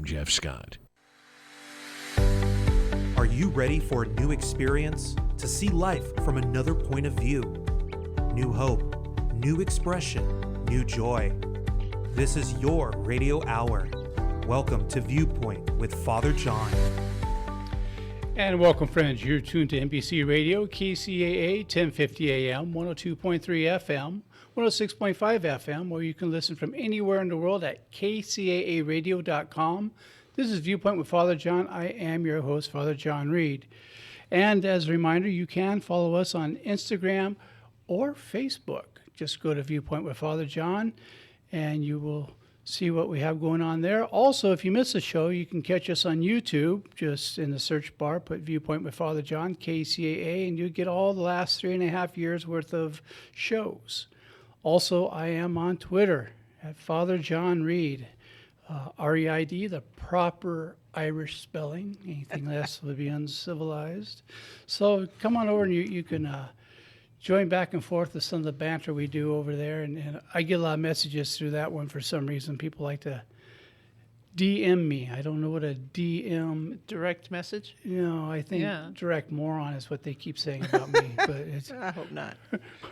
Jeff Scott. Are you ready for a new experience? To see life from another point of view? New hope, new expression, new joy. This is your radio hour. Welcome to Viewpoint with Father John. And welcome, friends. You're tuned to NBC Radio, KCAA, 1050 AM, 102.3 FM, 106.5 FM, or you can listen from anywhere in the world at kcaaradio.com. This is Viewpoint with Father John. I am your host, Father John Reed. And as a reminder, you can follow us on Instagram or Facebook. Just go to Viewpoint with Father John, and you will see what we have going on there. Also, if you miss a show, you can catch us on YouTube. Just in the search bar, put Viewpoint with Father John, KCAA, and you get all the last 3.5 years worth of shows. Also, I am on Twitter at Father John Reed, R-E-I-D, the proper Irish spelling. Anything less would be uncivilized. So come on over and you can join back and forth with some of the banter we do over there. And I get a lot of messages through that one for some reason. People like to DM me. I don't know what a DM... Direct message? I think direct moron is what they keep saying about me. But it's I hope not.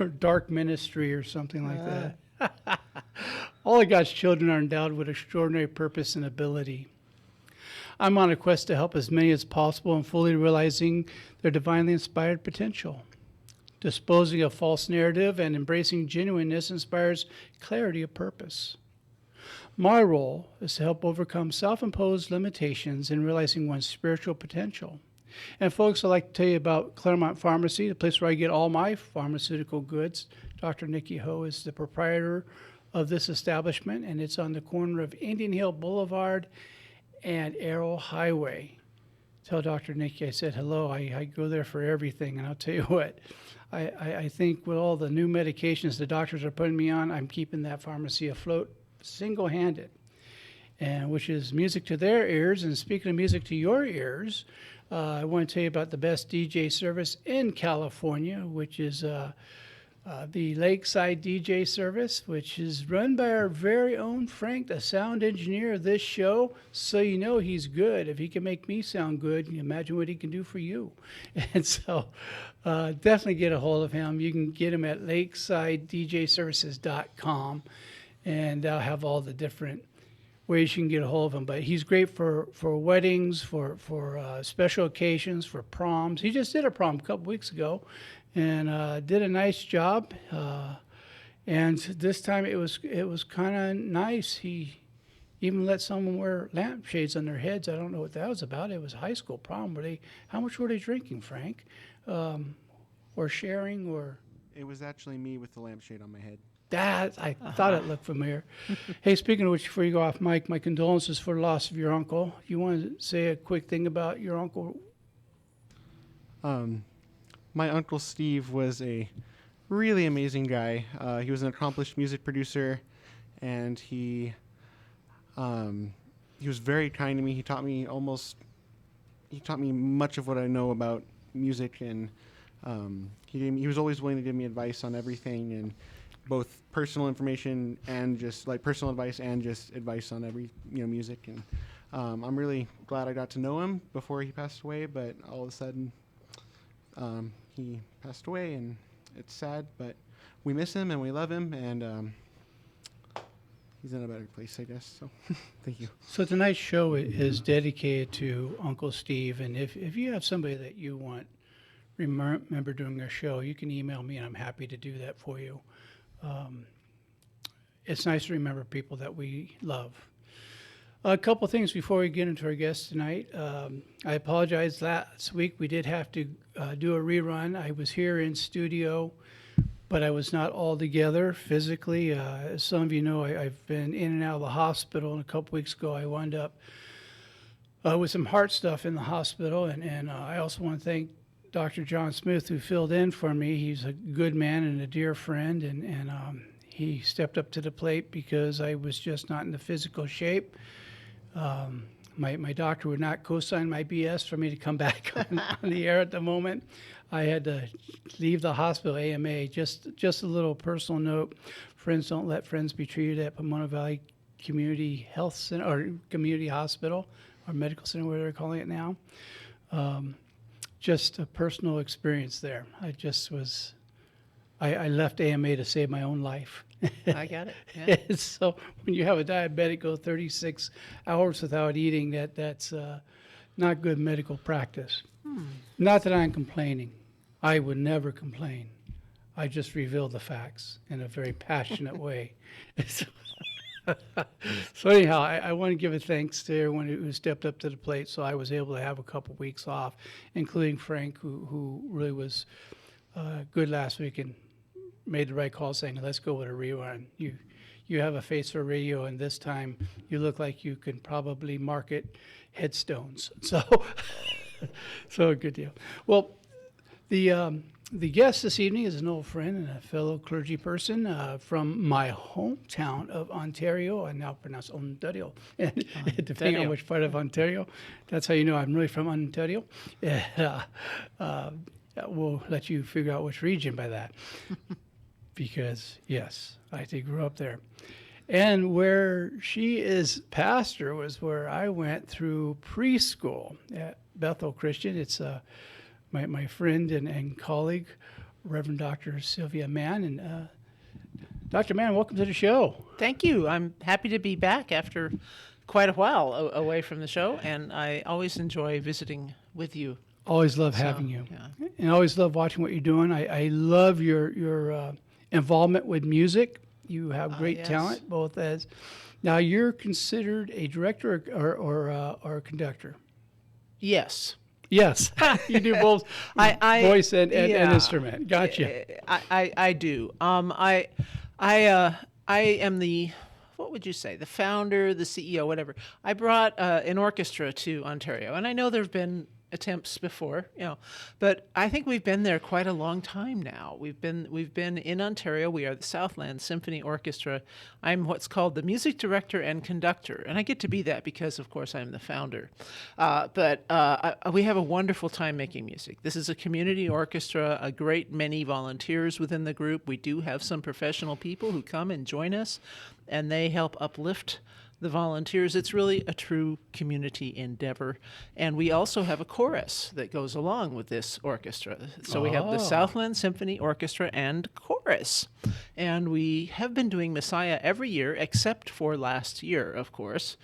Or dark ministry or something like that. All of God's children are endowed with extraordinary purpose and ability. I'm on a quest to help as many as possible in fully realizing their divinely inspired potential. Disposing of false narrative and embracing genuineness inspires clarity of purpose. My role is to help overcome self-imposed limitations in realizing one's spiritual potential. And folks, I'd like to tell you about Claremont Pharmacy, the place where I get all my pharmaceutical goods. Dr. Nikki Ho is the proprietor of this establishment, and it's on the corner of Indian Hill Boulevard and Arrow Highway. Tell Dr. Nikki I said hello. I go there for everything, and I'll tell you what, I think with all the new medications the doctors are putting me on, I'm keeping that pharmacy afloat single-handed, and which is music to their ears. And speaking of music to your ears, I want to tell you about the best DJ service in California, which is the Lakeside DJ service, which is run by our very own Frank, the sound engineer of this show. So you know he's good. If he can make me sound good, you imagine what he can do for you. And so definitely get a hold of him. You can get him at lakesidedjservices.com, and I'll have all the different ways you can get a hold of him. But he's great for weddings, for special occasions, for proms. He just did a prom a couple weeks ago, and did a nice job. And this time it was kind of nice. He even let someone wear lampshades on their heads. I don't know what that was about. It was a high school prom. How much were they drinking, Frank? Or sharing, or? It was actually me with the lampshade on my head. I thought it looked familiar. Hey, speaking of which, before you go off mic, my condolences for the loss of your uncle. You want to say a quick thing about your uncle? My Uncle Steve was a really amazing guy. He was an accomplished music producer, and he was very kind to me. He taught me much of what I know about music, and he was always willing to give me advice on everything, and both personal information and just like personal advice and just advice on every music. And I'm really glad I got to know him before he passed away, but all of a sudden he passed away, and it's sad, but we miss him and we love him, and he's in a better place, I guess. So thank you. So tonight's show is dedicated to Uncle Steve, and if you have somebody that you want remember during our show, you can email me, and I'm happy to do that for you. It's nice to remember people that we love. A couple things before we get into our guest tonight. I apologize. Last week we did have to do a rerun. I was here in studio, but I was not all together physically. As some of you know, I've been in and out of the hospital, and a couple weeks ago I wound up with some heart stuff in the hospital, and I also want to thank Dr. John Smith, who filled in for me. He's a good man and a dear friend, and he stepped up to the plate because I was just not in the physical shape. My doctor would not co-sign my BS for me to come back on the air at the moment. I had to leave the hospital AMA. Just a little personal note. Friends don't let friends be treated at Pomona Valley community health center or community hospital or medical center, whatever they're calling it now. Just a personal experience there. I left AMA to save my own life. I got it. Yeah. So when you have a diabetic go 36 hours without eating, that's not good medical practice. Not that I'm complaining. I would never complain. I just reveal the facts in a very passionate way. So anyhow, I want to give a thanks to everyone who stepped up to the plate, so I was able to have a couple weeks off, including Frank, who really was good last week and made the right call saying, let's go with a rerun. You have a face for radio, and this time you look like you can probably market headstones. So a good deal. Well, the guest this evening is an old friend and a fellow clergy person from my hometown of Ontario. I now pronounce Ontario, and depending on which part of Ontario, that's how you know I'm really from Ontario. We'll let you figure out which region by that, because yes, I did grow up there. And where she is pastor was where I went through preschool at Bethel Christian. It's my friend and colleague, Reverend Dr. Sylvia Mann. And Dr. Mann, welcome to the show. Thank you. I'm happy to be back after quite a while away from the show, and I always enjoy visiting with you. Always love having you. Yeah. And always love watching what you're doing. I love your involvement with music. You have great yes. talent, both as... Now, you're considered a director or a conductor? Yes. Yes, you do both voice and instrument. Gotcha. I do. I am the, what would you say, the founder, the CEO, whatever. I brought an orchestra to Ontario, and I know there have been attempts before, but I think we've been there quite a long time now. We've been in Ontario. We are the Southland Symphony Orchestra. I'm what's called the music director and conductor, and I get to be that because, of course, I'm the founder. But we have a wonderful time making music. This is a community orchestra, a great many volunteers within the group. We do have some professional people who come and join us, and they help uplift the volunteers. It's really a true community endeavor. And we also have a chorus that goes along with this orchestra. So we have the Southland Symphony Orchestra and chorus. And we have been doing Messiah every year, except for last year, of course.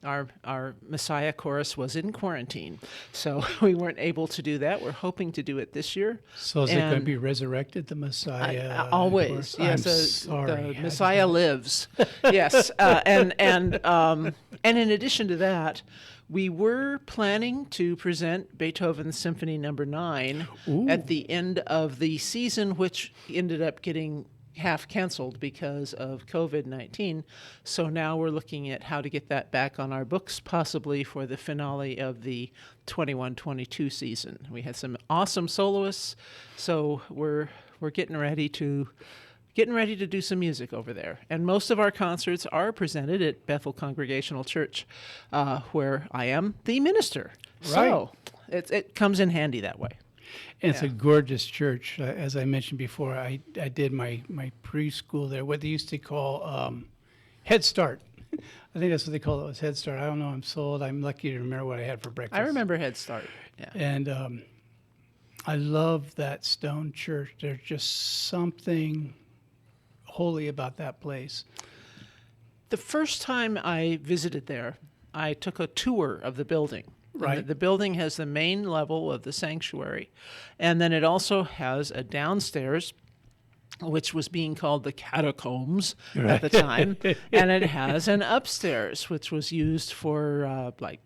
Our Messiah chorus was in quarantine, so we weren't able to do that. We're hoping to do it this year. So is it going to be resurrected, the Messiah? Always, yes. I'm sorry. The Messiah lives. Yes, and in addition to that, we were planning to present Beethoven's Symphony No. 9 at the end of the season, which ended up getting half canceled because of COVID-19. So now we're looking at how to get that back on our books, possibly for the finale of the 21-22 season. We had some awesome soloists, so we're getting ready to do some music over there. And most of our concerts are presented at Bethel Congregational Church, where I am the minister. Right. So it comes in handy that way. It's a gorgeous church. As I mentioned before, I did my preschool there, what they used to call Head Start. I think that's what they call it, was Head Start. I don't know, I'm so old. I'm lucky to remember what I had for breakfast. I remember Head Start. Yeah. And I love that stone church. There's just something holy about that place. The first time I visited there, I took a tour of the building. Right. The building has the main level of the sanctuary, and then it also has a downstairs, which was being called the catacombs at the time, and it has an upstairs, which was used for like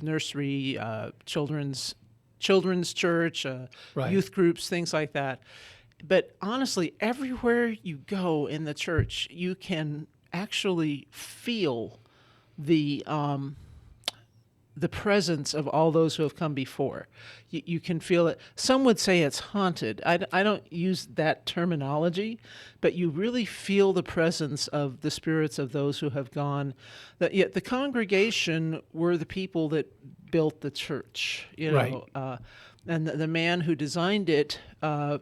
nursery, children's church, youth groups, things like that. But honestly, everywhere you go in the church, you can actually feel the presence of all those who have come before. You can feel it. Some would say it's haunted. I don't use that terminology, but you really feel the presence of the spirits of those who have gone. Yet the congregation were the people that built the church. You know, Right. And the man who designed it, the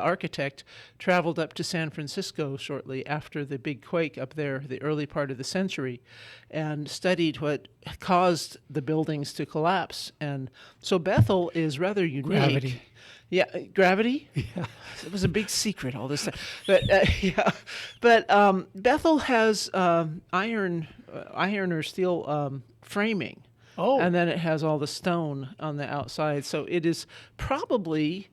architect, traveled up to San Francisco shortly after the big quake up there, the early part of the century, and studied what caused the buildings to collapse. And so Bethel is rather unique. Gravity. Yeah, gravity. Yeah, it was a big secret all this time. But Bethel has iron or steel framing. Oh. And then it has all the stone on the outside. So it is probably,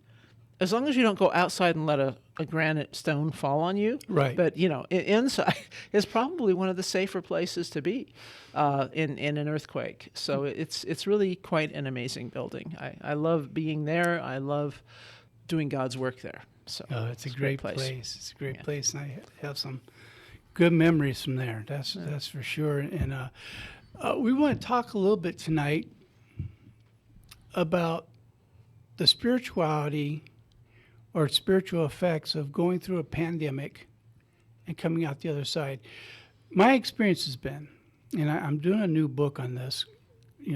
as long as you don't go outside and let a granite stone fall on you. Right. But, inside is probably one of the safer places to be in an earthquake. So it's really quite an amazing building. I love being there. I love doing God's work there. So It's a great place. It's a great Yeah. place, and I have some good memories from there. That's for sure. And we want to talk a little bit tonight about the spirituality or spiritual effects of going through a pandemic and coming out the other side. My experience has been, and I'm doing a new book on this,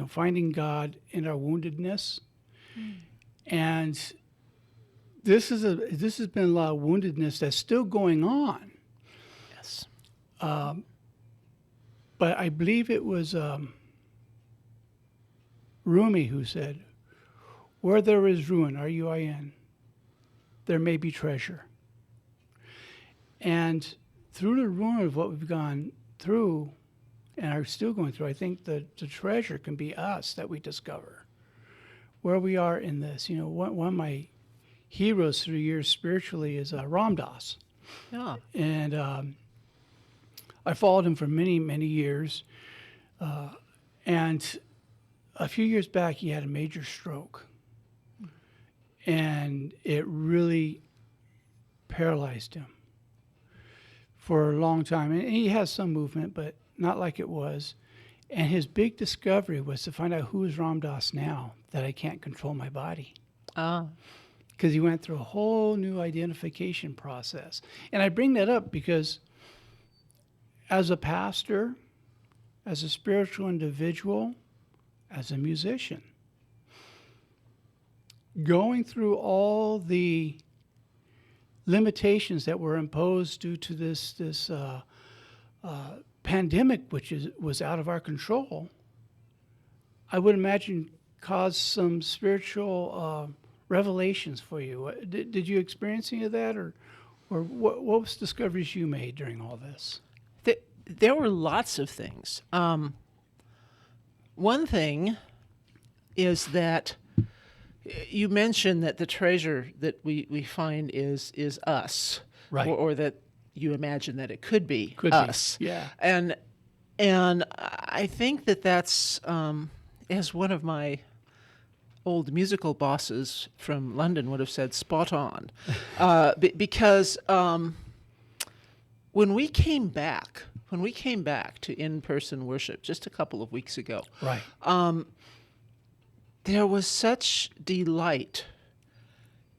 finding God in our woundedness. And this has been a lot of woundedness that's still going on. Yes. But I believe it was Rumi who said, "Where there is ruin, R-U-I-N, there may be treasure." And through the ruin of what we've gone through and are still going through, I think the treasure can be us that we discover where we are in this. One of my heroes through the years spiritually is Ram Dass. Yeah. And I followed him for many, many years. And a few years back, he had a major stroke. And it really paralyzed him for a long time. And he has some movement, but not like it was. And his big discovery was to find out who is Ram Dass now, that I can't control my body. Because he went through a whole new identification process. And I bring that up because as a pastor, as a spiritual individual, as a musician, going through all the limitations that were imposed due to this pandemic, which was out of our control, I would imagine caused some spiritual revelations for you. Did you experience any of that, or what was discoveries you made during all this? There were lots of things. One thing is that you mentioned that the treasure that we find is us, Right. or that you imagine that it could be Could be, us. yeah. And I think that's as one of my old musical bosses from London would have said, spot on, because when we came back to in-person worship just a couple of weeks ago, Right. there was such delight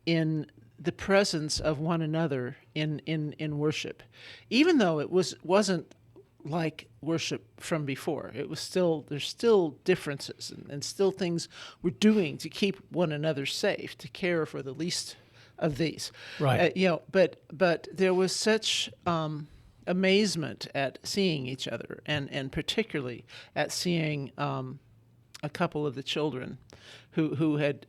in the presence of one another in worship, even though it wasn't like worship from before. There's still differences and still things we're doing to keep one another safe, to care for the least of these. Right. But there was such amazement at seeing each other, and particularly at seeing a couple of the children who had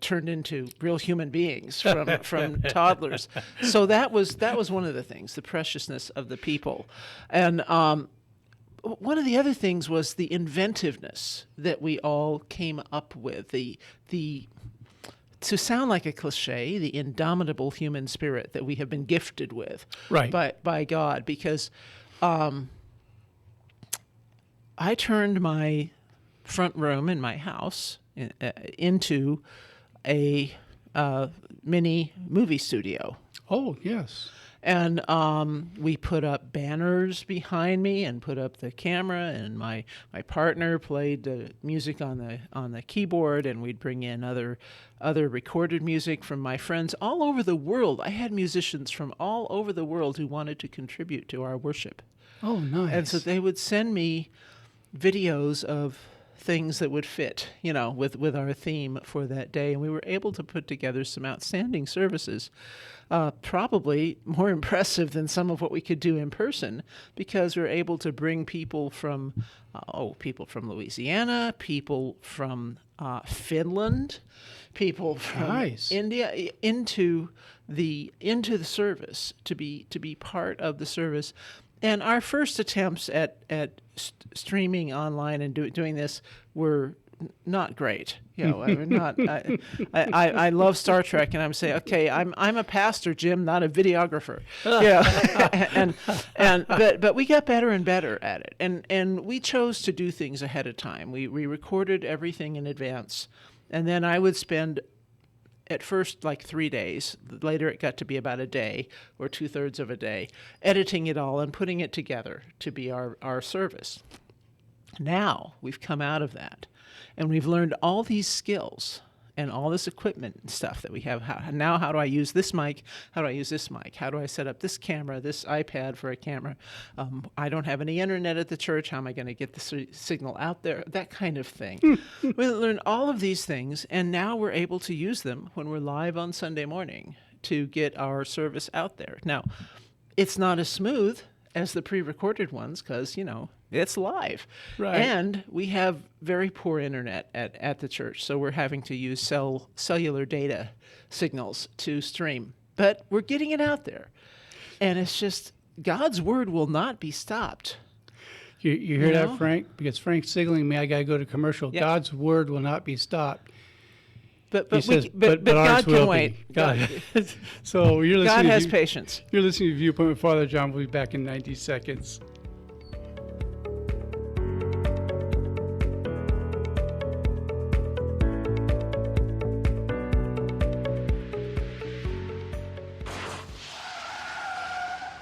turned into real human beings from toddlers. So that was one of the things, the preciousness of the people. And one of the other things was the inventiveness that we all came up with, the to sound like a cliche, the indomitable human spirit that we have been gifted with, Right. by God, because I turned my front room in my house into a mini movie studio. Oh, yes. And we put up banners behind me and put up the camera, and my partner played the music on the keyboard, and we'd bring in other recorded music from my friends all over the world. I had musicians from all over the world who wanted to contribute to our worship. Oh, nice. And so they would send me videos of things that would fit, with our theme for that day. And we were able to put together some outstanding services, probably more impressive than some of what we could do in person, because we were able to bring people from Louisiana, people from Finland, people from Nice. India into the service to be part of the service. And our first attempts at streaming online and doing this were not great. I love Star Trek, and I'm saying, okay, I'm a pastor, Jim, not a videographer. But we got better and better at it, and we chose to do things ahead of time. We recorded everything in advance, and then I would spend, at first, like 3 days. Later, it got to be about a day or 2/3 of a day, editing it all and putting it together to be our service. Now we've come out of that, and we've learned all these skills and all this equipment and stuff that we have. How do I use this mic? How do I use this mic? How do I set up this camera, this iPad for a camera? I don't have any internet at the church. How am I going to get the signal out there? That kind of thing. We learned all of these things, and now we're able to use them when we're live on Sunday morning to get our service out there. Now, it's not as smooth as the pre-recorded ones because, it's live. Right. And we have very poor internet at the church, so we're having to use cellular data signals to stream. But we're getting it out there. And it's just, God's word will not be stopped. You hear that, Frank? Because Frank's signaling me I got to go to commercial. Yep. God's word will not be stopped. But He says, God ours can will wait. be. God. So you're listening God to has patience. You're listening to Viewpoint with Father John. We'll be back in 90 seconds.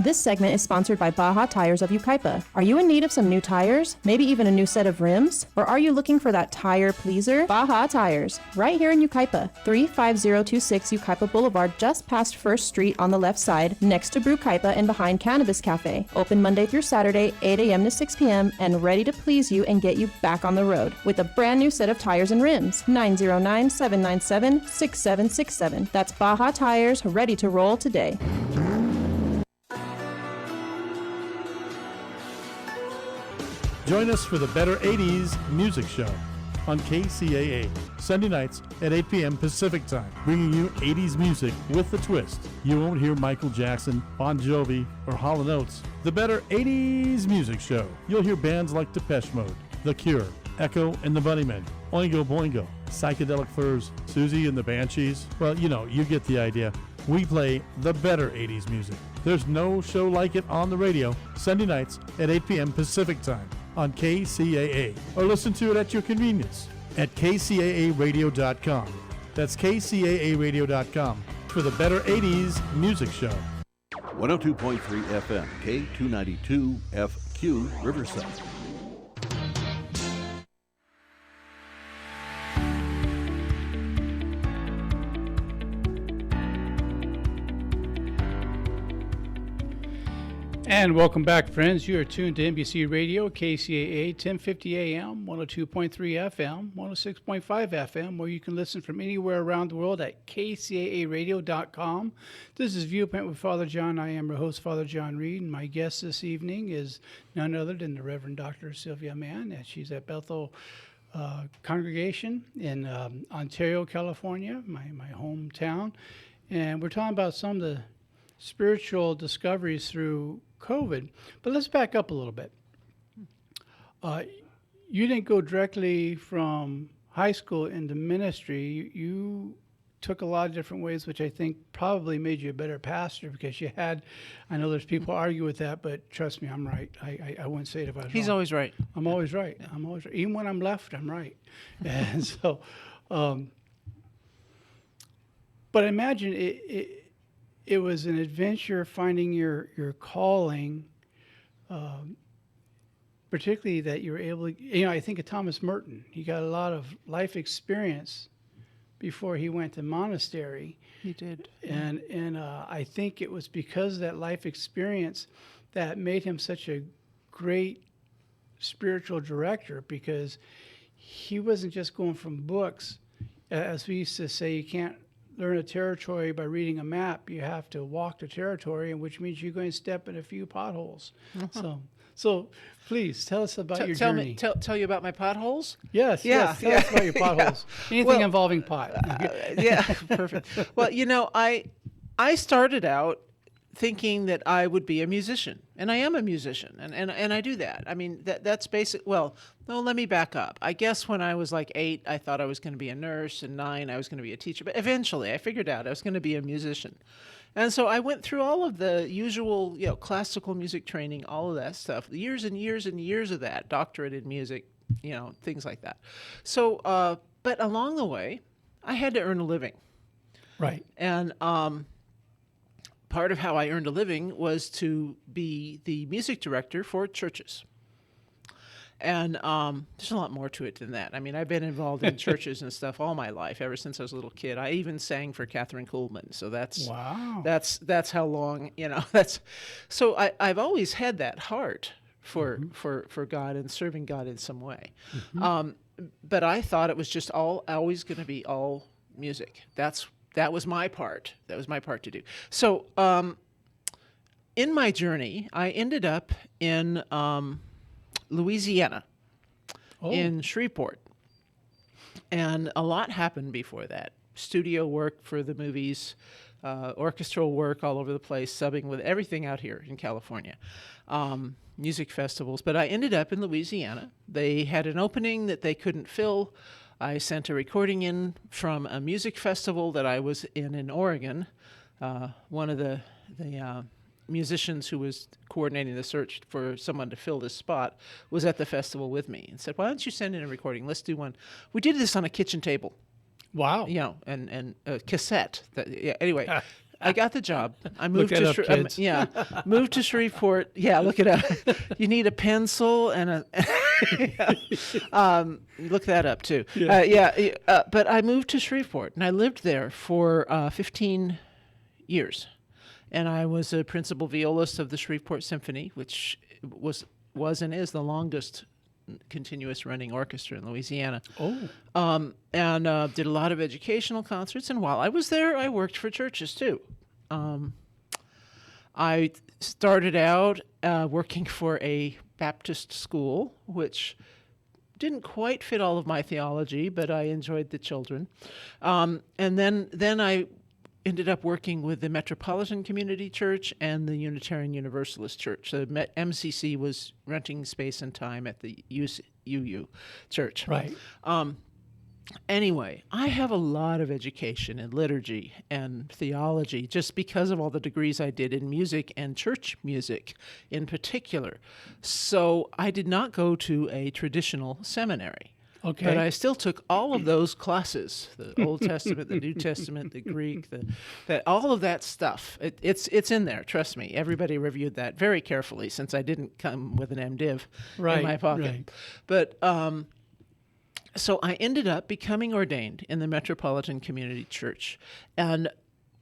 This segment is sponsored by Baja Tires of Yucaipa. Are you in need of some new tires? Maybe even a new set of rims? Or are you looking for that tire pleaser? Baja Tires, right here in Yucaipa, 35026 Yucaipa Boulevard, just past First Street on the left side, next to Brew Kaipa and behind Cannabis Cafe. Open Monday through Saturday, 8 a.m. to 6 p.m. and ready to please you and get you back on the road with a brand new set of tires and rims. 909-797-6767. That's Baja Tires, ready to roll today. Join us for the Better 80s Music Show on KCAA, Sunday nights at 8 p.m. Pacific Time, bringing you 80s music with a twist. You won't hear Michael Jackson, Bon Jovi, or Hall & Oates. The Better 80s Music Show. You'll hear bands like Depeche Mode, The Cure, Echo and the Bunnymen, Oingo Boingo, Psychedelic Furs, Susie and the Banshees. Well, you get the idea. We play the better 80s music. There's no show like it on the radio, Sunday nights at 8 p.m. Pacific Time on KCAA, or listen to it at your convenience at kcaaradio.com. That's kcaaradio.com for the Better 80s Music Show. 102.3 FM, K292 FQ, Riverside. And welcome back, friends. You are tuned to NBC Radio, KCAA, 1050 AM, 102.3 FM, 106.5 FM, where you can listen from anywhere around the world at kcaaradio.com. This is Viewpoint with Father John. I am your host, Father John Reed, and my guest this evening is none other than the Reverend Dr. Sylvia Mann, and she's at Bethel Congregation in Ontario, California, my hometown. And we're talking about some of the spiritual discoveries through COVID. But let's back up a little bit. You didn't go directly from high school into ministry. You took a lot of different ways, which I think probably made you a better pastor because you had, I know there's people argue with that, but trust me, I'm right. I wouldn't say it if I was He's wrong. always right. I'm always right. I'm always right. Even when I'm left, I'm right. And so, but imagine it was an adventure finding your calling, particularly that you were able to, I think of Thomas Merton. He got a lot of life experience before he went to monastery. He did. And I think it was because of that life experience that made him such a great spiritual director, because he wasn't just going from books. As we used to say, you can't learn a territory by reading a map. You have to walk the territory, and which means you're going to step in a few potholes. So please tell us about your journey. Tell you about my potholes? Yes, Yeah, yes. Tell us about your potholes. Anything Well, involving pot. Yeah, perfect. Well, I started out thinking that I would be a musician, and I am a musician, and I do that. I mean, that's basic. Well, no, let me back up. I guess when I was like 8, I thought I was going to be a nurse, and 9, I was going to be a teacher. But eventually, I figured out I was going to be a musician. And so I went through all of the usual, classical music training, all of that stuff, years and years and years of that, doctorate in music, things like that. So, but along the way, I had to earn a living. Right. And part of how I earned a living was to be the music director for churches. And there's a lot more to it than that. I mean, I've been involved in churches and stuff all my life, ever since I was a little kid. I even sang for Catherine Kuhlman. So that's how long, so I've always had that heart for God and serving God in some way. But I thought it was just always going to be all music. That was my part. That was my part to do. So in my journey, I ended up in Louisiana, in Shreveport. And a lot happened before that. Studio work for the movies, orchestral work all over the place, subbing with everything out here in California, music festivals. But I ended up in Louisiana. They had an opening that they couldn't fill. I sent a recording in from a music festival that I was in Oregon. One of the musicians who was coordinating the search for someone to fill this spot was at the festival with me and said, "Why don't you send in a recording? Let's do one." We did this on a kitchen table. Wow. And a cassette. Anyway, I got the job. I moved Look it up, kids. Moved to Shreveport. Yeah, look it up. You need a pencil and a. Look that up too. But I moved to Shreveport and I lived there for 15 years, and I was a principal violist of the Shreveport Symphony, which was and is the longest continuous running orchestra in Louisiana. And did a lot of educational concerts. And while I was there, I worked for churches too. I started out working for a Baptist school, which didn't quite fit all of my theology, but I enjoyed the children. And then I ended up working with the Metropolitan Community Church and the Unitarian Universalist Church. The MCC was renting space and time at the UU Church. Right. Anyway, I have a lot of education in liturgy and theology just because of all the degrees I did in music and church music in particular. So I did not go to a traditional seminary. Okay. But I still took all of those classes, the Old Testament, the New Testament, the Greek, all of that stuff. It's in there, trust me. Everybody reviewed that very carefully since I didn't come with an MDiv in my pocket. Right. But so I ended up becoming ordained in the Metropolitan Community Church. And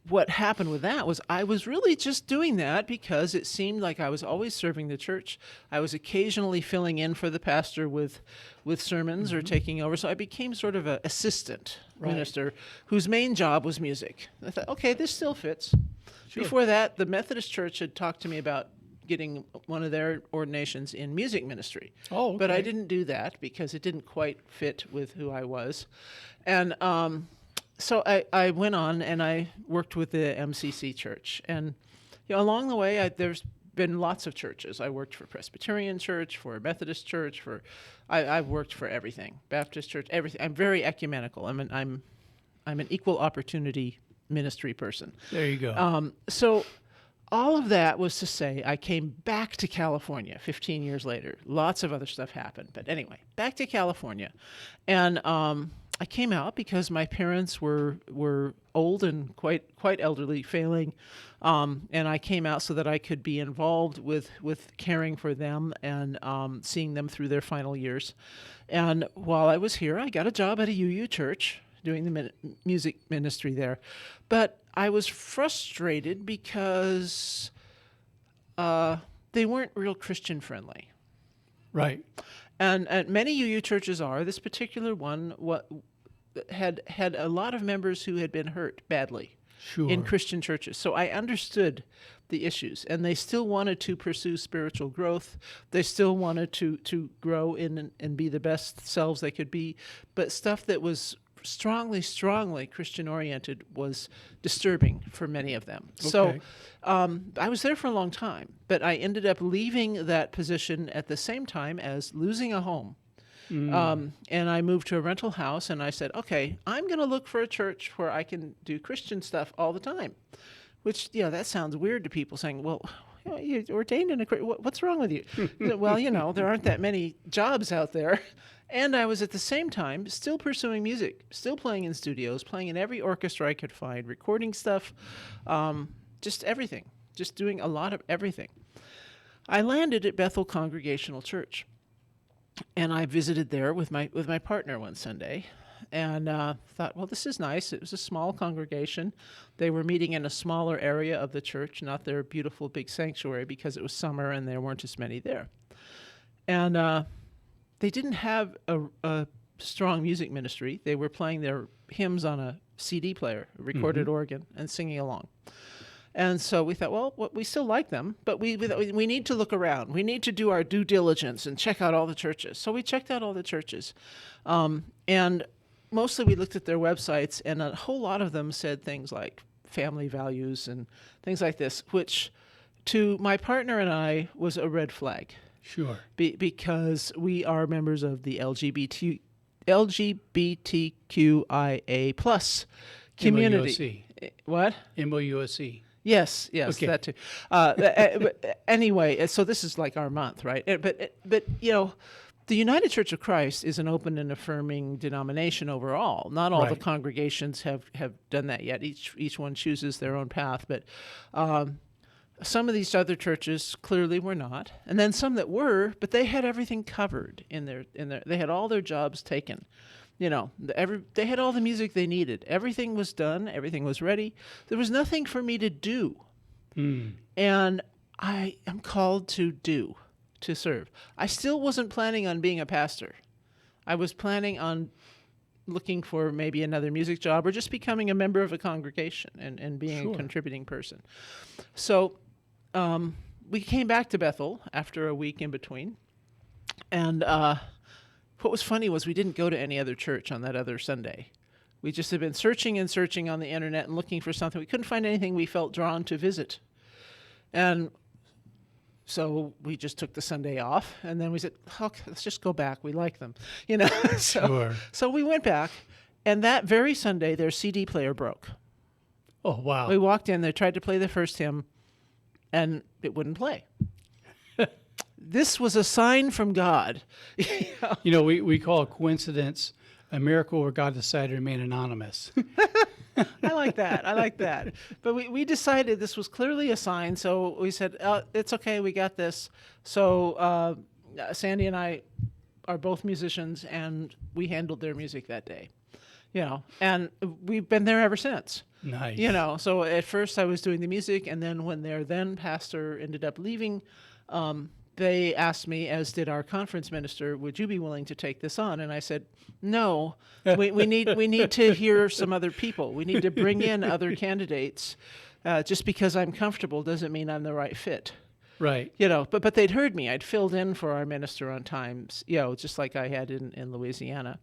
what happened with that was I was really just doing that because it seemed like I was always serving the church. I was occasionally filling in for the pastor with sermons or taking over. So I became sort of an assistant minister whose main job was music. I thought, okay, this still fits. Sure. Before that, the Methodist Church had talked to me about getting one of their ordinations in music ministry. Oh, okay. But I didn't do that because it didn't quite fit with who I was. And so I went on and I worked with the MCC Church. And along the way, there's been lots of churches. I worked for Presbyterian Church, for Methodist Church, I've worked for everything. Baptist Church, everything. I'm very ecumenical. I'm an equal opportunity ministry person. There you go. So all of that was to say I came back to California 15 years later. Lots of other stuff happened. But anyway, back to California. And I came out because my parents were old and quite elderly, failing, and I came out so that I could be involved with caring for them and seeing them through their final years. And while I was here, I got a job at a UU church doing the music ministry there, but I was frustrated because they weren't real Christian friendly. Right. and many UU churches are. This particular one had a lot of members who had been hurt badly in Christian churches. So I understood the issues, and they still wanted to pursue spiritual growth. They still wanted to grow in and be the best selves they could be. But stuff that was strongly Christian oriented was disturbing for many of them. Okay. So I was there for a long time, but I ended up leaving that position at the same time as losing a home. And I moved to a rental house, and I said, okay, I'm going to look for a church where I can do Christian stuff all the time, which, that sounds weird to people saying, well, you're ordained in what's wrong with you? Well, there aren't that many jobs out there. And I was at the same time still pursuing music, still playing in studios, playing in every orchestra I could find, recording stuff, just everything, just doing a lot of everything. I landed at Bethel Congregational Church. And I visited there with my partner one Sunday, and thought, well, this is nice. It was a small congregation. They were meeting in a smaller area of the church, not their beautiful big sanctuary, because it was summer and there weren't as many there. And they didn't have a strong music ministry. They were playing their hymns on a CD player, a recorded organ, and singing along. And so we thought, well, we still like them, but we need to look around. We need to do our due diligence and check out all the churches. So we checked out all the churches. And mostly we looked at their websites, and a whole lot of them said things like family values and things like this, which to my partner and I was a red flag. Sure. Because we are members of the LGBTQIA plus community. MOUSE. What? MOUSE. Yes, Okay. that too. But anyway, so this is like our month, right? But the United Church of Christ is an open and affirming denomination overall. Not all the Right. congregations have done that yet. Each one chooses their own path, but some of these other churches clearly were not, and then some that were, but they had everything covered in their. They had all their jobs taken. They had all the music they needed. Everything was done. Everything was ready. There was nothing for me to do. And I am called to serve. I still wasn't planning on being a pastor. I was planning on looking for maybe another music job or just becoming a member of a congregation and being a contributing person. So we came back to Bethel after a week in between. And what was funny was we didn't go to any other church on that other Sunday. We just had been searching on the internet and looking for something. We couldn't find anything we felt drawn to visit. And so we just took the Sunday off, and then we said, okay, let's just go back. We like them, So we went back, and that very Sunday, their CD player broke. Oh, wow. We walked in, they tried to play the first hymn, and it wouldn't play. This was a sign from God. We call a coincidence a miracle where God decided to remain anonymous. I like that. But we decided this was clearly a sign, so we said, it's okay, we got this. So Sandy and I are both musicians, and we handled their music that day. And we've been there ever since. Nice. So at first I was doing the music, and then when their then pastor ended up leaving, they asked me, as did our conference minister, would you be willing to take this on? And I said, no, we need to hear some other people. We need to bring in other candidates. Just because I'm comfortable doesn't mean I'm the right fit. Right. But they'd heard me. I'd filled in for our minister on times, just like I had in Louisiana.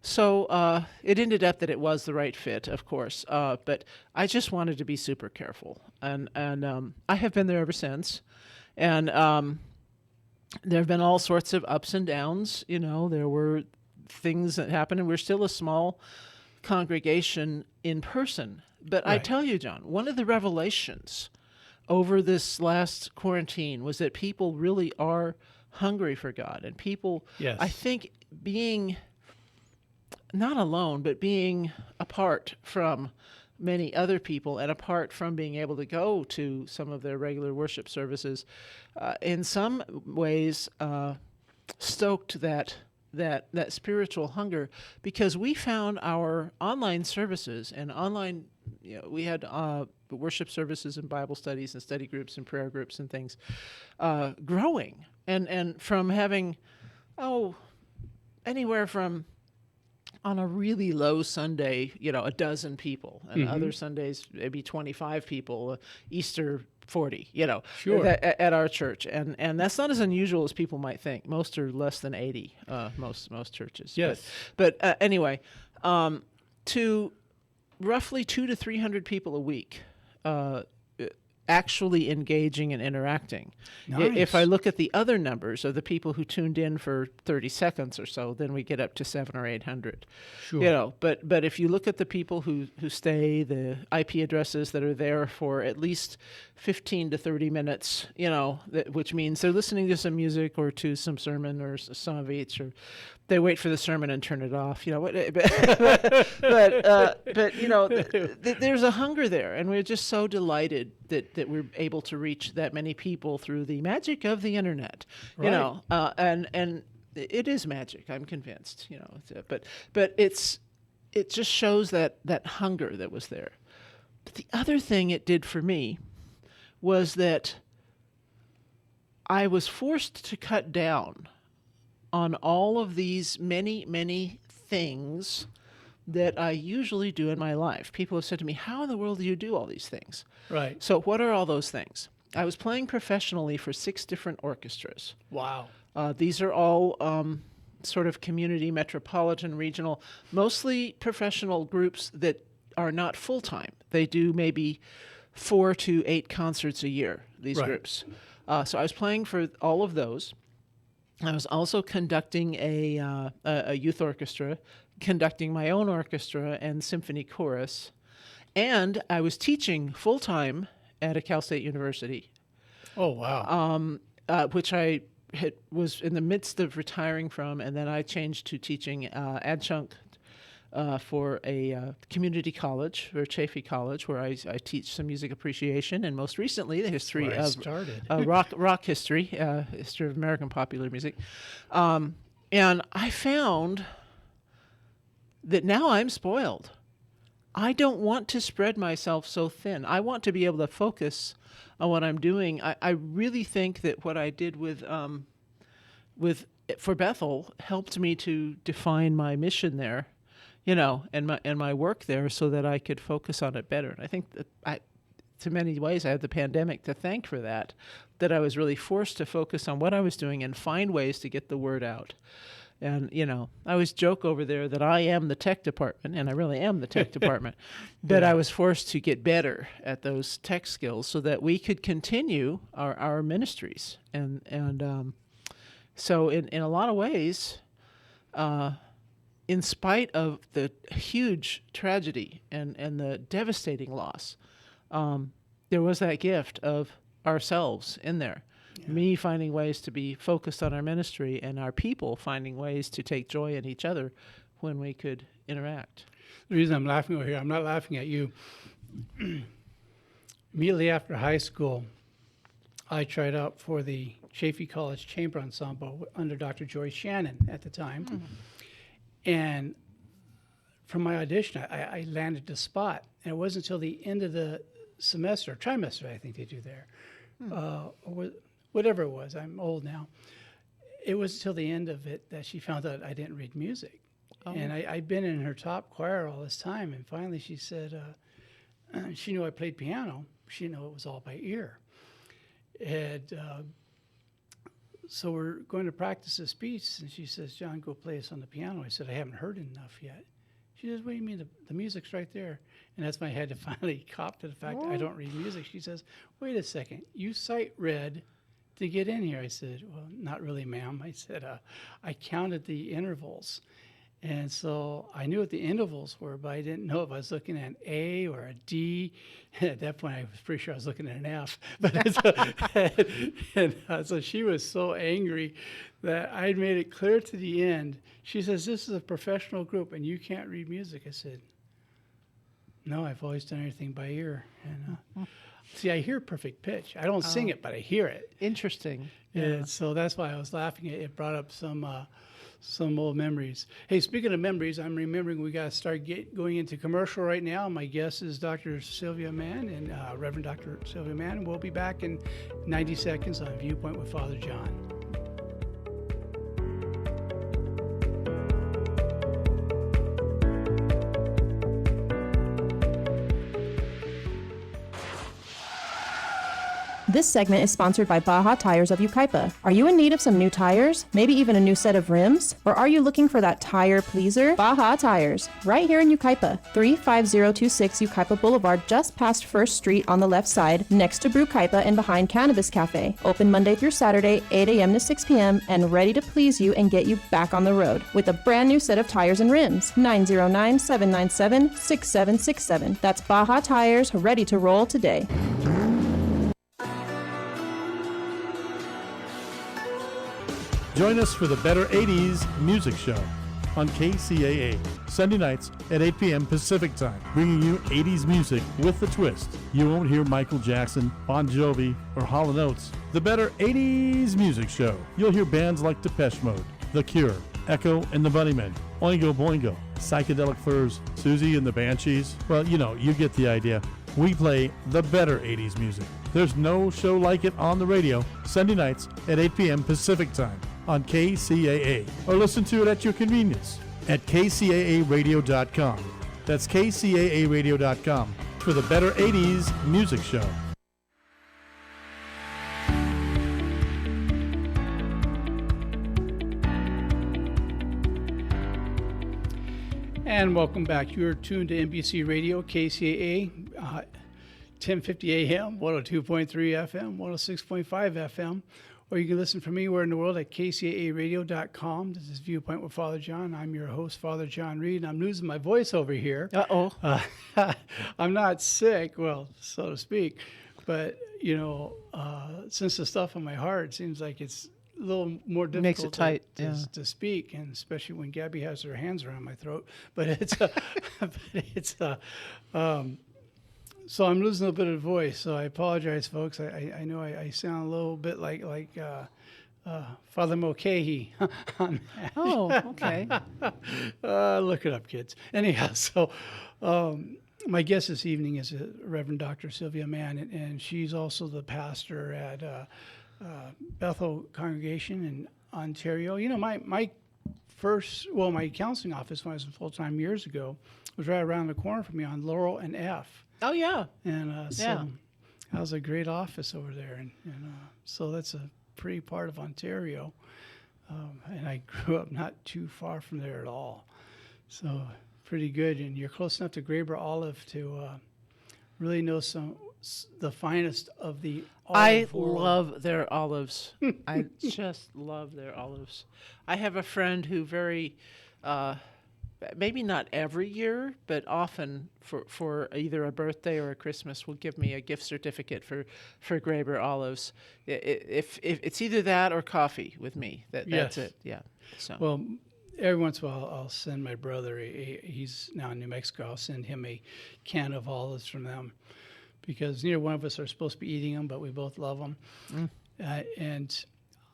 So it ended up that it was the right fit, of course. But I just wanted to be super careful. And I have been there ever since. And there have been all sorts of ups and downs. There were things that happened, and we're still a small congregation in person. But I tell you, John, one of the revelations over this last quarantine was that people really are hungry for God. And people, Yes. I think, being not alone, but being apart from many other people and apart from being able to go to some of their regular worship services, in some ways stoked that spiritual hunger, because we found our online services and online, we had worship services and Bible studies and study groups and prayer groups and things growing. And from having Oh, anywhere from, on a really low Sunday, a dozen people, and other Sundays maybe 25 people. Easter 40, Sure. at our church, and that's not as unusual as people might think. Most are less than 80. Most churches. Yes. But anyway, to roughly 200 to 300 people a week. Actually engaging and interacting. Nice. If I look at the other numbers of the people who tuned in for 30 seconds or so, then we get up to 700 or 800. Sure. But if you look at the people who stay, the IP addresses that are there for at least 15 to 30 minutes, which means they're listening to some music or to some sermon or some of each, or they wait for the sermon and turn it off. There's a hunger there, and we're just so delighted that we're able to reach that many people through the magic of the internet. Right. And it is magic. I'm convinced. But it just shows that hunger that was there. But the other thing it did for me was that I was forced to cut down on all of these many, many things that I usually do in my life. People have said to me, how in the world do you do all these things? Right. So what are all those things? I was playing professionally for 6 different orchestras. Wow. These are all sort of community, metropolitan, regional, mostly professional groups that are not full-time. They do maybe 4 to 8 concerts a year, these Right. groups. So I was playing for all of those. I was also conducting a youth orchestra, conducting my own orchestra and symphony chorus, and I was teaching full-time at a Cal State University, Oh, wow. which I was in the midst of retiring from, and then I changed to teaching adjunct for a community college, or Chaffee College, where I teach some music appreciation, and most recently the history Where I of started. rock history, history of American popular music. And I found that now I'm spoiled. I don't want to spread myself so thin. I want to be able to focus on what I'm doing. I really think that what I did for Bethel helped me to define my mission there, and my work there, so that I could focus on it better. And I think that to many ways, I had the pandemic to thank for that I was really forced to focus on what I was doing and find ways to get the word out. And, I always joke over there that I am the tech department, and I really am the tech department, but I was forced to get better at those tech skills so that we could continue our ministries. And so in a lot of ways, in spite of the huge tragedy and the devastating loss, there was that gift of ourselves in there. Yeah. Me finding ways to be focused on our ministry, and our people finding ways to take joy in each other when we could interact. The reason I'm laughing over here, I'm not laughing at you. Immediately after high school, I tried out for the Chaffee College Chamber Ensemble under Dr. Joyce Shannon at the time. Mm-hmm. And from my audition, I landed a spot. And it wasn't until the end of the semester, trimester, I think they do there, or whatever it was. I'm old now. It was until the end of it that she found out I didn't read music. Oh. And I'd been in her top choir all this time. And finally she said, she knew I played piano. She didn't know it was all by ear. And so we're going to practice a speech. And she says, John, go play us on the piano. I said, I haven't heard enough yet. She says, what do you mean? The music's right there. And that's when I had to finally cop to the fact that I don't read music. She says, wait a second, you sight read to get in here. I said, well, not really, ma'am. I said, I counted the intervals. And so I knew what the intervals were, but I didn't know if I was looking at an A or a D. At that point, I was pretty sure I was looking at an F. But so she was so angry that I'd made it clear to the end. She says, this is a professional group, and you can't read music. I said, no, I've always done everything by ear. And see, I hear perfect pitch. I don't sing it, but I hear it. Interesting. Yeah. And so that's why I was laughing. It brought up some old memories. Hey, speaking of memories, I'm remembering we got to start going into commercial right now. My guest is Dr. Sylvia Mann, and Reverend Dr. Sylvia Mann. We'll be back in 90 seconds on Viewpoint with Father John. This segment is sponsored by Baja Tires of Yucaipa. Are you in need of some new tires? Maybe even a new set of rims? Or are you looking for that tire pleaser? Baja Tires, right here in Yucaipa, 35026 Yucaipa Boulevard, just past First Street on the left side, next to Brew Kaipa and behind Cannabis Cafe. Open Monday through Saturday, 8 a.m. to 6 p.m. and ready to please you and get you back on the road with a brand new set of tires and rims. 909-797-6767. That's Baja Tires, ready to roll today. Join us for the Better 80s Music Show on KCAA, Sunday nights at 8 p.m. Pacific Time, bringing you 80s music with a twist. You won't hear Michael Jackson, Bon Jovi, or Hall & Oates. The Better 80s Music Show. You'll hear bands like Depeche Mode, The Cure, Echo and the Bunnymen, Oingo Boingo, Psychedelic Furs, Susie and the Banshees. Well, you get the idea. We play the better 80s music. There's no show like it on the radio, Sunday nights at 8 p.m. Pacific Time on KCAA, or listen to it at your convenience at kcaaradio.com. That's kcaaradio.com for the Better 80s Music Show. And welcome back. You're tuned to NBC Radio, KCAA, 1050 AM, 102.3 FM, 106.5 FM. Or you can listen from anywhere in the world at kcaaradio.com. This is Viewpoint with Father John. I'm your host, Father John Reed, and I'm losing my voice over here. Uh-oh. I'm not sick, well, so to speak, but, since the stuff on my heart seems like it's a little more difficult Makes it tight, to speak, and especially when Gabby has her hands around my throat. But so I'm losing a little bit of voice, so I apologize, folks. I know I sound a little bit like Father Mulcahy. Oh, okay. Look it up, kids. Anyhow, so my guest this evening is Reverend Dr. Sylvia Mann, and she's also the pastor at Bethel Congregation in Ontario. My counseling office when I was in full-time years ago was right around the corner from me on Laurel and F. Oh, yeah. And that was a great office over there. And so that's a pretty part of Ontario. And I grew up not too far from there at all. So pretty good. And you're close enough to Graber Olive to really know the finest of the olive world. Love their olives. I just love their olives. I have a friend who maybe not every year, but often for either a birthday or a Christmas will give me a gift certificate for Graber olives. If it's either that or coffee with me, that's it. Yeah. So. Well, every once in a while I'll send my brother, he's now in New Mexico, I'll send him a can of olives from them because neither one of us are supposed to be eating them, but we both love them. And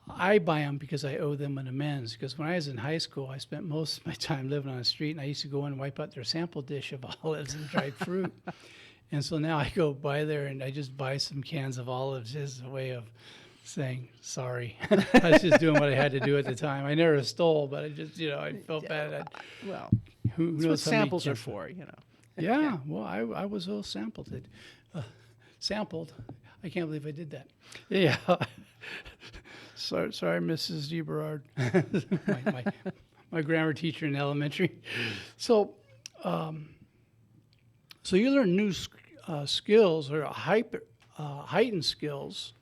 I buy them because I owe them an amends. Because when I was in high school, I spent most of my time living on the street, and I used to go in and wipe out their sample dish of olives and dried fruit. And so now I go by there and I just buy some cans of olives as a way of saying sorry. I was just doing what I had to do at the time. I never stole, but I just, I felt bad. Who That's knows what how many samples are cans- for, Yeah, well, I was all sampled. Sampled. I can't believe I did that. Yeah. Sorry, Mrs. DeBerard, my grammar teacher in elementary. So you learn new skills or heightened skills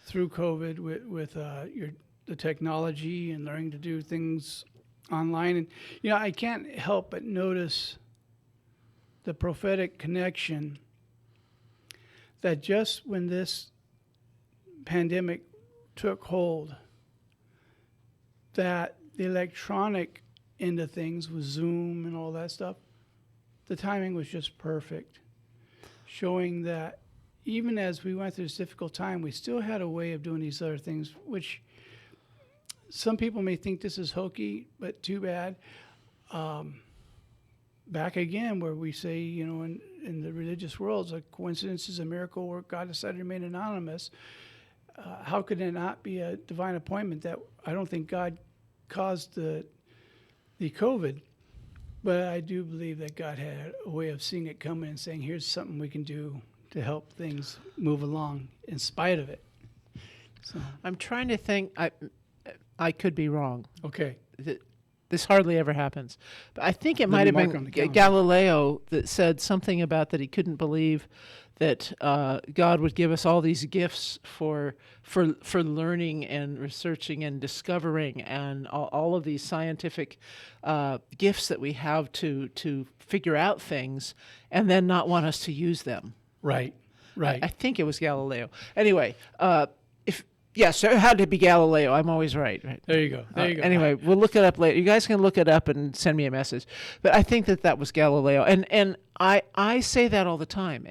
through COVID with the technology and learning to do things online. And I can't help but notice the prophetic connection that just when this pandemic took hold, that the electronic end of things with Zoom and all that stuff, the timing was just perfect, showing that even as we went through this difficult time, we still had a way of doing these other things, which some people may think this is hokey, but too bad. Back again, where we say, in the religious world, a coincidence is a miracle where God decided to remain anonymous. How could it not be a divine appointment that I don't think God caused the COVID, but I do believe that God had a way of seeing it coming and saying, here's something we can do to help things move along in spite of it. So, I'm trying to think. I could be wrong. okay. This hardly ever happens. But I think it Let might me have mark on been the calendar. Galileo that said something about that he couldn't believe that God would give us all these gifts for learning and researching and discovering and all of these scientific gifts that we have to figure out things and then not want us to use them. Right. Right. I think it was Galileo. Anyway, Yes, it had to be Galileo. I'm always right. there you go. There you go. Anyway, we'll look it up later. You guys can look it up and send me a message. But I think that was Galileo, and I say that all the time.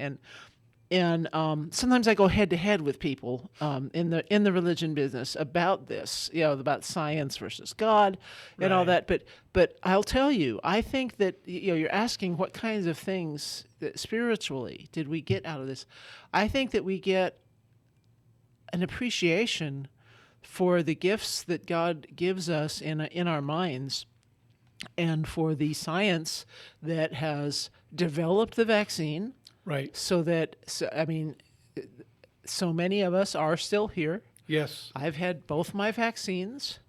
And sometimes I go head to head with people in the religion business about this, about science versus God and all that. But I'll tell you, I think that you're asking what kinds of things that spiritually did we get out of this. I think that we get an appreciation for the gifts that God gives us in our minds, and for the science that has developed the vaccine. Right. So many of us are still here. Yes. I've had both my vaccines.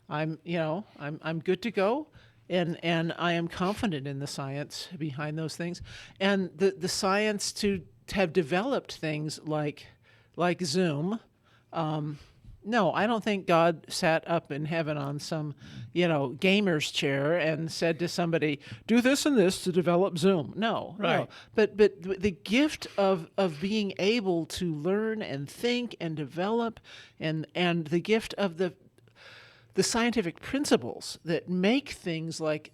I'm good to go, and I am confident in the science behind those things, and the science to have developed things like Zoom. No, I don't think God sat up in heaven on some, gamer's chair and said to somebody, "Do this and this to develop Zoom." No, Right. no. But the gift of being able to learn and think and develop, and the gift of the scientific principles that make things like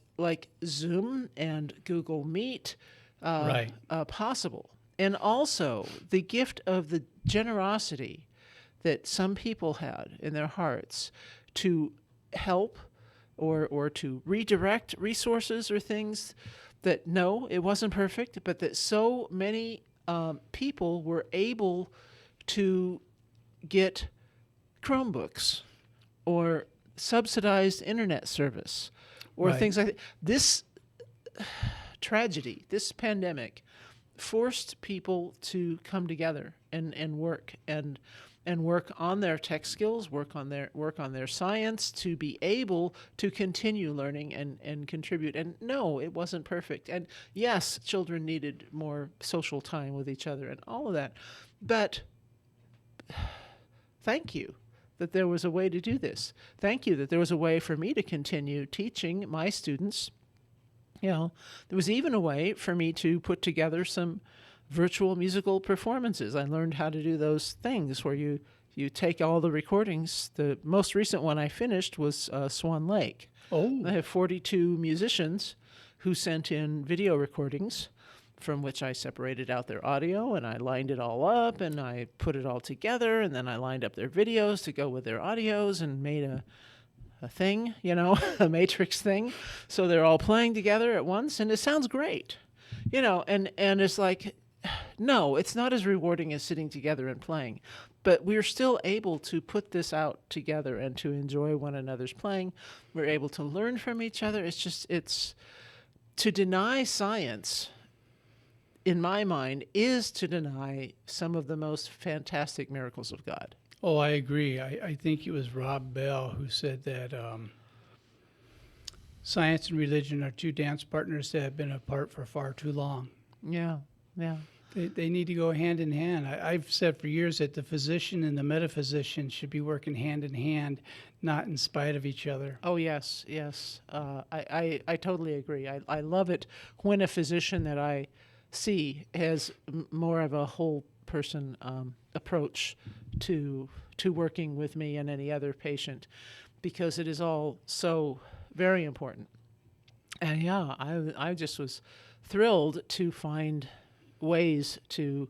Zoom and Google Meet Right. Possible, and also the gift of the generosity that some people had in their hearts to help or to redirect resources or things that, no, it wasn't perfect, but that so many people were able to get Chromebooks or subsidized internet service or Right. things like that. This tragedy, this pandemic, forced people to come together and work and work on their tech skills, work on their science, to be able to continue learning and contribute. And no, it wasn't perfect. And yes, children needed more social time with each other and all of that. But thank you that there was a way to do this. Thank you that there was a way for me to continue teaching my students. There was even a way for me to put together some virtual musical performances. I learned how to do those things where you take all the recordings. The most recent one I finished was Swan Lake. Oh. I have 42 musicians who sent in video recordings from which I separated out their audio, and I lined it all up, and I put it all together, and then I lined up their videos to go with their audios and made a thing, a matrix thing. So they're all playing together at once, and it sounds great, and it's like, no, it's not as rewarding as sitting together and playing, but we're still able to put this out together and to enjoy one another's playing. We're able to learn from each other. It's to deny science, in my mind, is to deny some of the most fantastic miracles of God. Oh, I agree. I think it was Rob Bell who said that science and religion are two dance partners that have been apart for far too long. Yeah. They need to go hand in hand. I've said for years that the physician and the metaphysician should be working hand in hand, not in spite of each other. Oh, yes. I totally agree. I love it when a physician that I see has more of a whole person approach to working with me and any other patient, because it is all so very important. And yeah, I just was thrilled to find ways to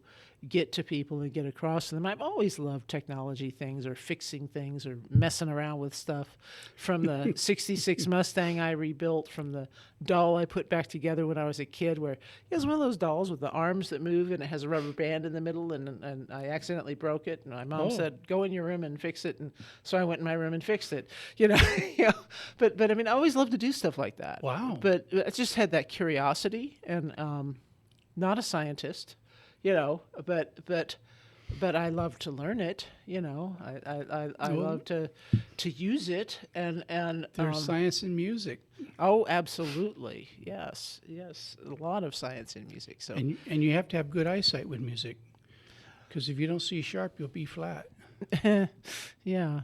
get to people and get across to them. I've always loved technology things or fixing things or messing around with stuff, from the 66 Mustang I rebuilt, from the doll I put back together when I was a kid, where it was one of those dolls with the arms that move and it has a rubber band in the middle, and I accidentally broke it, and my mom said, "Go in your room and fix it," and so I went in my room and fixed it. But I mean, I always loved to do stuff like that. Wow. But I just had that curiosity, and not a scientist. But I love to learn it. I love to use it and There's science in music, oh, absolutely, yes, a lot of science in music. So and you have to have good eyesight with music, because if you don't see sharp, you'll be flat. yeah.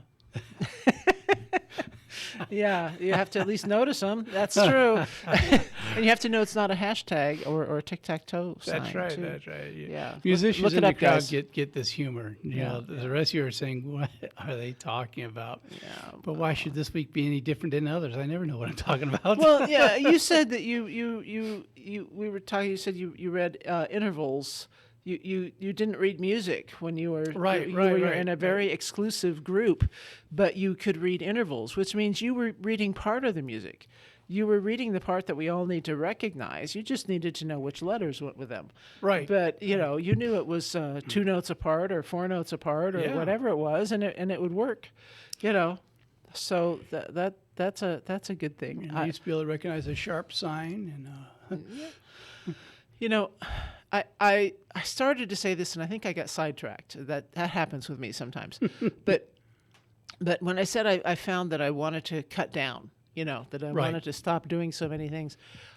Yeah, you have to at least notice them. That's true. And you have to know it's not a hashtag or a tic-tac-toe sign. That's right. too. That's right. Yeah. Musicians Look it in the up, crowd guys. get this humor. The rest of you are saying, "What are they talking about?" Yeah. But why should this week be any different than others? I never know what I'm talking about. Well, yeah, you said that we were talking. You said you read intervals. You didn't read music when you were Right, you were right, in a very exclusive group, but you could read intervals, which means you were reading part of the music. You were reading the part that we all need to recognize. You just needed to know which letters went with them. Right. But you knew it was 2 notes apart or 4 notes apart or whatever it was, and it would work. So that's a good thing. I used to be able to recognize a sharp sign, and I started to say this, and I think I got sidetracked. That happens with me sometimes. but when I said I found that I wanted to cut down, that I wanted to stop doing so many things,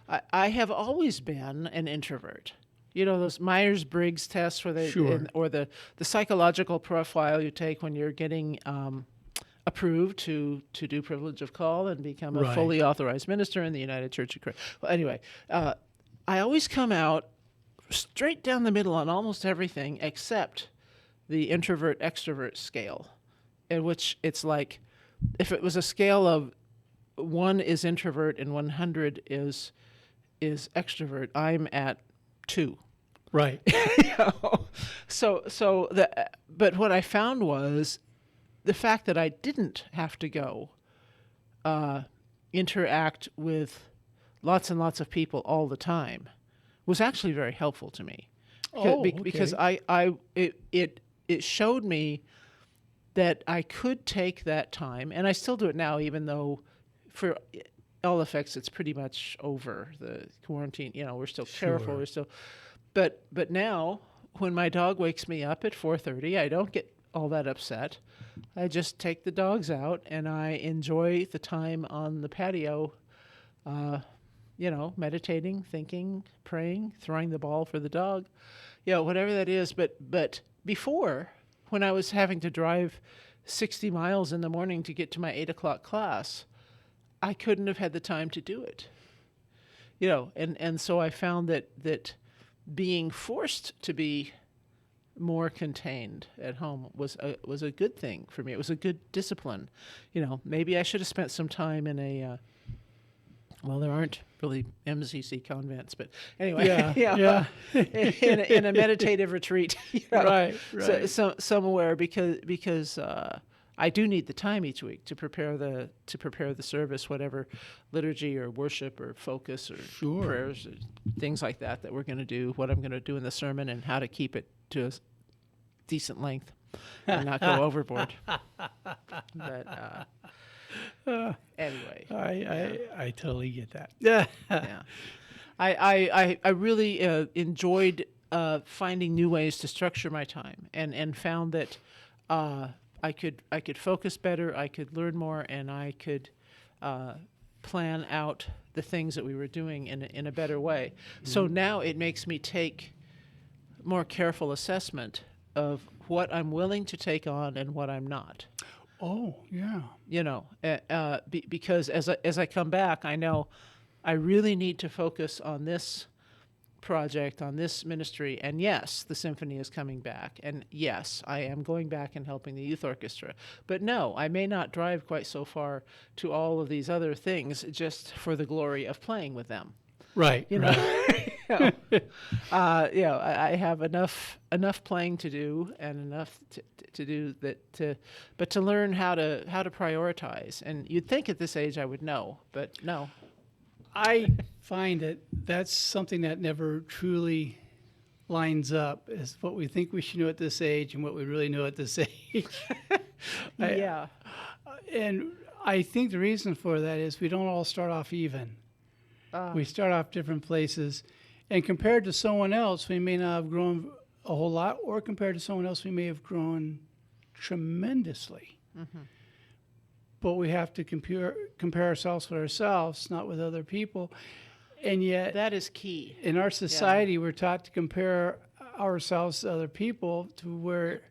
I have always been an introvert. Those Myers-Briggs tests where or the psychological profile you take when you're getting approved to do privilege of call and become a fully authorized minister in the United Church of Christ. Well, anyway, I always come out straight down the middle on almost everything except the introvert-extrovert scale, in which it's like if it was a scale of 1 is introvert and 100 is extrovert, I'm at 2. right. But what I found was the fact that I didn't have to go interact with lots and lots of people all the time was actually very helpful to me. Because it showed me that I could take that time, and I still do it now, even though for all effects it's pretty much over the quarantine. We're still careful. We're still, but now when my dog wakes me up at 4:30, I don't get all that upset. I just take the dogs out and I enjoy the time on the patio. Meditating, thinking, praying, throwing the ball for the dog, whatever that is. But before, when I was having to drive 60 miles in the morning to get to my 8 o'clock class, I couldn't have had the time to do it. And so I found that being forced to be more contained at home was a good thing for me. It was a good discipline. Maybe I should have spent some time in a well, there aren't really MCC convents, but anyway, in a meditative retreat, Right. So somewhere because I do need the time each week to prepare the service, whatever liturgy or worship or focus or prayers, or things like that we're going to do, what I'm going to do in the sermon, and how to keep it to a decent length and not go overboard. But anyway, I totally get that. yeah, I really enjoyed finding new ways to structure my time, and found that I could focus better, I could learn more, and I could plan out the things that we were doing in a better way. So now it makes me take more careful assessment of what I'm willing to take on and what I'm not. Oh, yeah. Because as I come back, I know I really need to focus on this project, on this ministry. And yes, the symphony is coming back. And yes, I am going back and helping the youth orchestra. But no, I may not drive quite so far to all of these other things just for the glory of playing with them. Right. I have enough playing to do, and enough to do that. But to learn how to prioritize, and you'd think at this age I would know, but no. I find that's something that never truly lines up, is what we think we should know at this age and what we really know at this age. Yeah. And I think the reason for that is we don't all start off even. We start off different places, and compared to someone else, we may not have grown a whole lot, or compared to someone else, we may have grown tremendously. But we have to compare ourselves with ourselves, not with other people. And yet, That is key. in our society, we're taught to compare ourselves to other people, to where,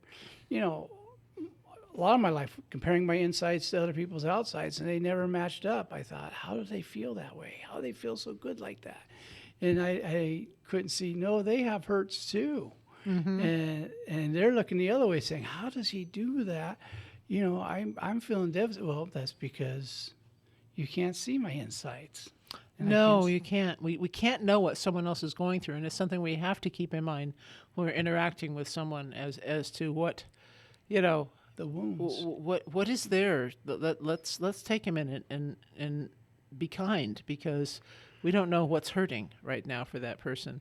you know, a lot of my life comparing my insides to other people's outsides, and they never matched up. I thought, how do they feel that way? How do they feel so good like that? And I couldn't see, no, they have hurts too. And they're looking the other way, saying, how does he do that? You know, I'm feeling devastated. Well, that's because you can't see my insides. And I No, can't you can't. We can't know what someone else is going through, and it's something we have to keep in mind when we're interacting with someone as to what, you know, the wounds. what is there. Let's take a minute and be kind, because we don't know what's hurting right now for that person.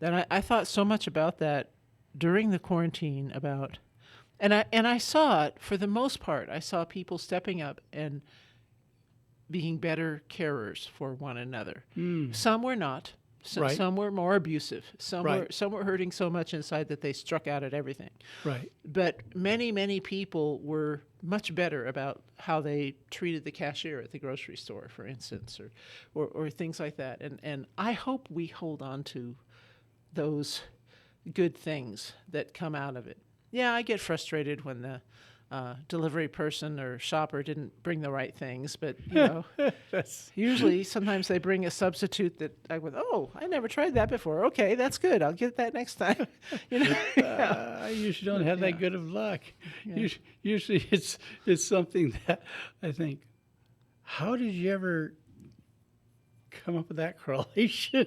And I thought so much about that during the quarantine, and I saw it for the most part. I saw people stepping up and being better carers for one another. Some were not. Right. Some were more abusive. Some Right. were hurting so much inside that they struck out at everything. Right. But many people were much better about how they treated the cashier at the grocery store, for instance, or things like that. And I hope we hold on to those good things that come out of it. Yeah, I get frustrated when the delivery person or shopper didn't bring the right things, but you know, usually sometimes they bring a substitute that I went, oh, I never tried that before. Okay, that's good. I'll get that next time. You know, I usually don't have that good of luck. Usually it's something that I think, how did you ever come up with that correlation?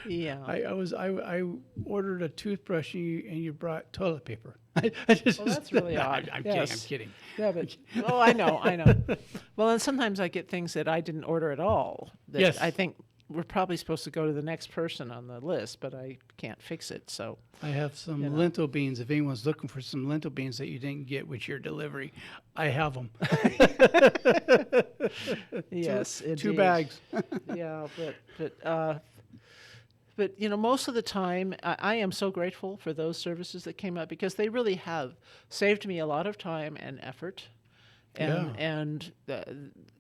yeah. I ordered a toothbrush and you brought toilet paper. I just, Well, that's really odd. I'm Yes. kidding. Yeah, but oh, I know. Well, and sometimes I get things that I didn't order at all. That Yes. I think we're probably supposed to go to the next person on the list, but I can't fix it. So I have some You know. lentil beans. If anyone's looking for some lentil beans that you didn't get with your delivery, I have them. yes, Two indeed. bags. Yeah, but you know, most of the time, I am so grateful for those services that came up, because they really have saved me a lot of time and effort. And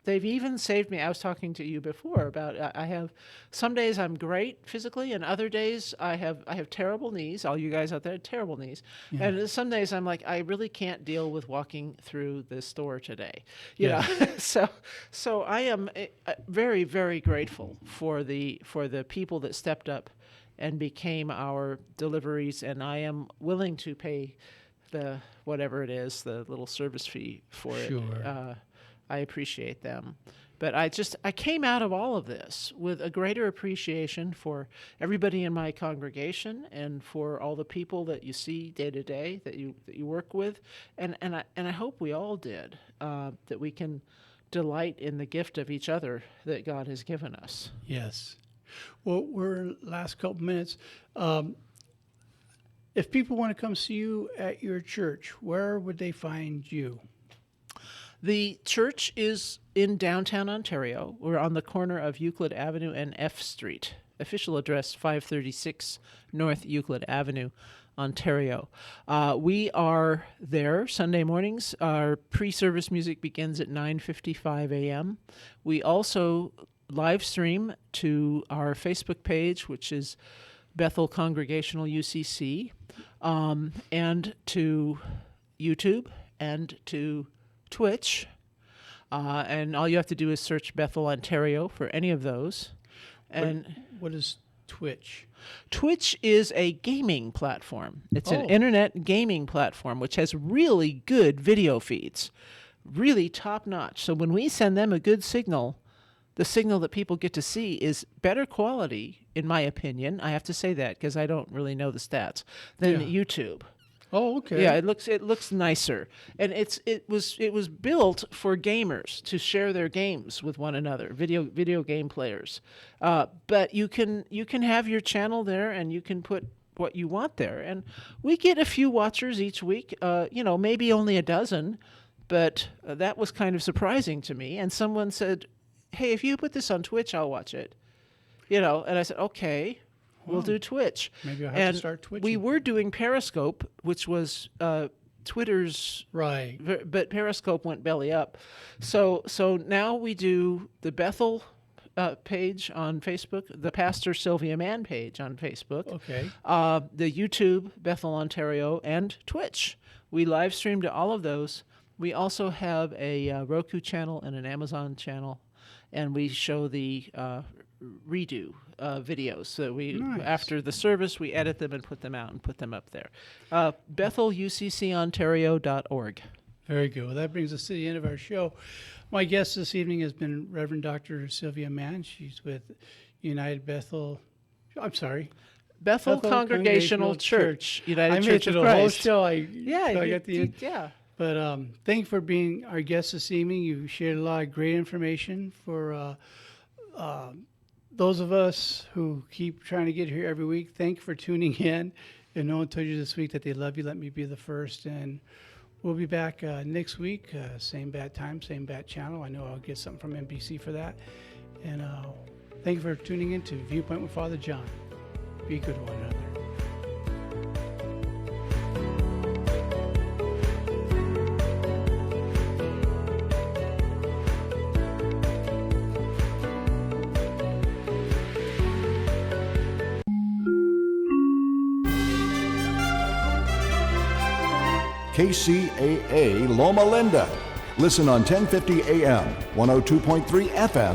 they've even saved me. I was talking to you before about I have some days I'm great physically, and other days I have terrible knees. All you guys out there, terrible knees. And some days I'm like, I really can't deal with walking through the store today. You know, so I am very, very grateful for the people that stepped up and became our deliveries, and I am willing to pay the whatever it is, the little service fee for Sure. it. I appreciate them. But I came out of all of this with a greater appreciation for everybody in my congregation and for all the people that you see day to day that you work with, and I hope we all did, that we can delight in the gift of each other that God has given us. Yes. Well, we're last couple minutes. If people want to come see you at your church, where would they find you? The church is in downtown Ontario. We're on the corner of Euclid Avenue and F Street. Official address 536 North Euclid Avenue, Ontario. We are there Sunday mornings. Our pre-service music begins at 9:55 a.m. We also live stream to our Facebook page, which is Bethel Congregational UCC, and to YouTube and to Twitch. And all you have to do is search Bethel, Ontario for any of those. And What is Twitch? Twitch is a gaming platform. It's an Oh. internet gaming platform which has really good video feeds, really top notch. So when we send them a good signal, the signal that people get to see is better quality, in my opinion. I have to say that because I don't really know the stats, than Yeah. YouTube. Oh, okay. Yeah, it looks nicer, and it was built for gamers to share their games with one another, video game players. But you can have your channel there, and you can put what you want there, and we get a few watchers each week. Maybe only a dozen, but that was kind of surprising to me. And someone said, "Hey, if you put this on Twitch, I'll watch it." And I said, "Okay." We'll do Twitch. Maybe I'll have to and start twitching. we were doing Periscope, which was Twitter's, Right. but Periscope went belly up. So now we do the Bethel page on Facebook, the Pastor Sylvia Mann page on Facebook, Okay. the YouTube Bethel, Ontario, and Twitch. We live stream to all of those. We also have a Roku channel and an Amazon channel, and we show the redo videos. So after the service, we edit them and put them out and put them up there. BethelUCCOntario.org. Very good. Well, that brings us to the end of our show. My guest this evening has been Reverend Dr. Sylvia Mann. She's with Bethel Congregational Church, United I made Church it of the whole Christ. show. I Yeah, got the yeah. But thank you for being our guest this evening. You shared a lot of great information for those of us who keep trying to get here every week. Thank you for tuning in. If no one told you this week that they love you, let me be the first. And we'll be back next week, same bad time, same bad channel. I know I'll get something from NBC for that. And thank you for tuning in to Viewpoint with Father John. Be good to one another. KCAA Loma Linda. Listen on 1050 AM, 102.3 FM,